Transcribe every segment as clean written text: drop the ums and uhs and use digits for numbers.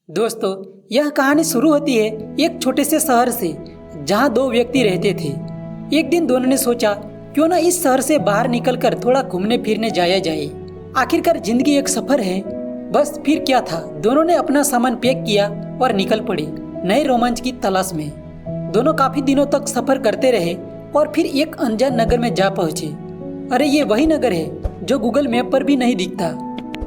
दोस्तों, यह कहानी शुरू होती है एक छोटे से शहर से जहां दो व्यक्ति रहते थे। एक दिन दोनों ने सोचा क्यों ना इस शहर से बाहर निकलकर थोड़ा घूमने फिरने जाया जाए। आखिरकार जिंदगी एक सफर है। बस फिर क्या था, दोनों ने अपना सामान पैक किया और निकल पड़े नए रोमांच की तलाश में। दोनों काफी दिनों तक सफर करते रहे और फिर एक अनजान नगर में जा पहुंचे। अरे ये वही नगर है जो गूगल मैप पर भी नहीं दिखता।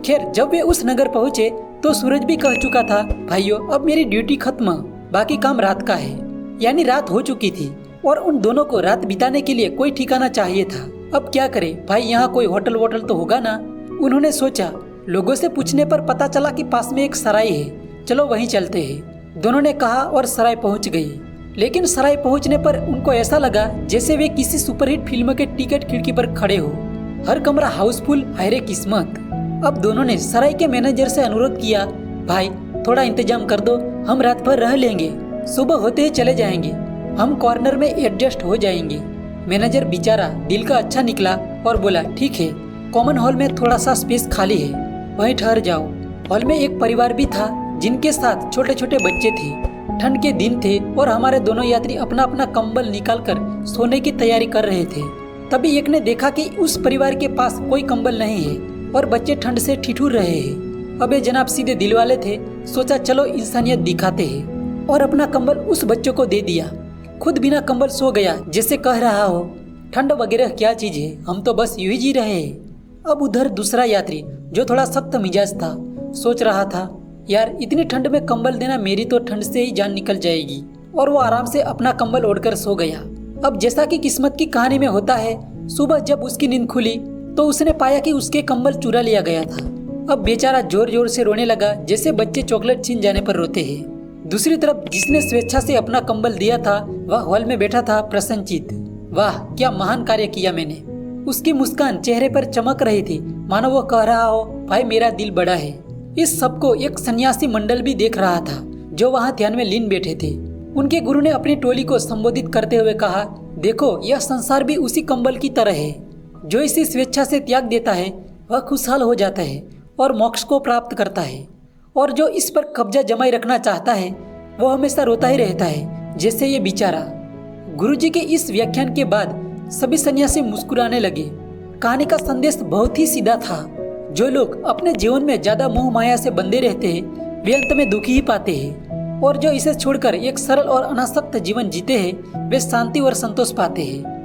खैर, जब वे उस नगर पहुंचे तो सूरज भी कह चुका था, भाइयों अब मेरी ड्यूटी खत्म, बाकी काम रात का है। यानी रात हो चुकी थी और उन दोनों को रात बिताने के लिए कोई ठिकाना चाहिए था। अब क्या करे भाई, यहाँ कोई होटल वोटल तो होगा ना। उन्होंने सोचा, लोगों से पूछने पर पता चला कि पास में एक सराय है, चलो वहीं चलते हैं। दोनों ने कहा और सराय पहुँच गई। लेकिन सराय पहुँचने पर उनको ऐसा लगा जैसे वे किसी सुपरहिट फिल्म के टिकट खिड़की पर खड़े हो। हर कमरा हाउसफुल, हायरे किस्मत। अब दोनों ने सराय के मैनेजर से अनुरोध किया, भाई थोड़ा इंतजाम कर दो, हम रात भर रह लेंगे, सुबह होते ही चले जाएंगे, हम कॉर्नर में एडजस्ट हो जाएंगे। मैनेजर बेचारा दिल का अच्छा निकला और बोला, ठीक है, कॉमन हॉल में थोड़ा सा स्पेस खाली है, वहीं ठहर जाओ। हॉल में एक परिवार भी था जिनके साथ छोटे छोटे बच्चे थे। ठंड के दिन थे और हमारे दोनों यात्री अपना अपना कंबल निकालकर सोने की तैयारी कर रहे थे। तभी एक ने देखा कि उस परिवार के पास कोई कंबल नहीं है और बच्चे ठंड से ठिठुर रहे हैं। अबे जनाब सीधे दिल वाले थे, सोचा चलो इंसानियत दिखाते हैं और अपना कंबल उस बच्चों को दे दिया। खुद बिना कंबल सो गया, जैसे कह रहा हो ठंड वगैरह क्या चीज है, हम तो बस यूं ही जी रहे हैं। अब उधर दूसरा यात्री जो थोड़ा सख्त मिजाज था, सोच रहा था, यार इतनी ठंड में कंबल देना, मेरी तो ठंड से ही जान निकल जाएगी। और वो आराम से अपना कंबल ओढ़कर सो गया। अब जैसा कि किस्मत की कहानी में होता है, सुबह जब उसकी नींद खुली तो उसने पाया कि उसके कंबल चुरा लिया गया था। अब बेचारा जोर जोर से रोने लगा, जैसे बच्चे चॉकलेट छीन जाने पर रोते हैं। दूसरी तरफ जिसने स्वेच्छा से अपना कंबल दिया था वह हॉल में बैठा था प्रसन्नचित। वाह क्या महान कार्य किया मैंने। उसकी मुस्कान चेहरे पर चमक रही थी, मानो वो कह रहा हो, भाई मेरा दिल बड़ा है। इस सबको एक सन्यासी मंडल भी देख रहा था जो वहाँ ध्यान में लीन बैठे थे। उनके गुरु ने अपनी टोली को संबोधित करते हुए कहा, देखो यह संसार भी उसी कंबल की तरह है, जो इसे स्वेच्छा से त्याग देता है वह खुशहाल हो जाता है और मोक्ष को प्राप्त करता है, और जो इस पर कब्जा जमाए रखना चाहता है वो हमेशा रोता ही रहता है, जैसे ये बेचारा। गुरुजी के इस व्याख्यान के बाद सभी सन्यासी मुस्कुराने लगे। कहानी का संदेश बहुत ही सीधा था। जो लोग अपने जीवन में ज्यादा मोह माया से बंधे रहते हैं वे अंत में दुखी ही पाते हैं, और जो इसे छोड़कर एक सरल और अनासक्त जीवन जीते हैं वे शांति और संतोष पाते हैं।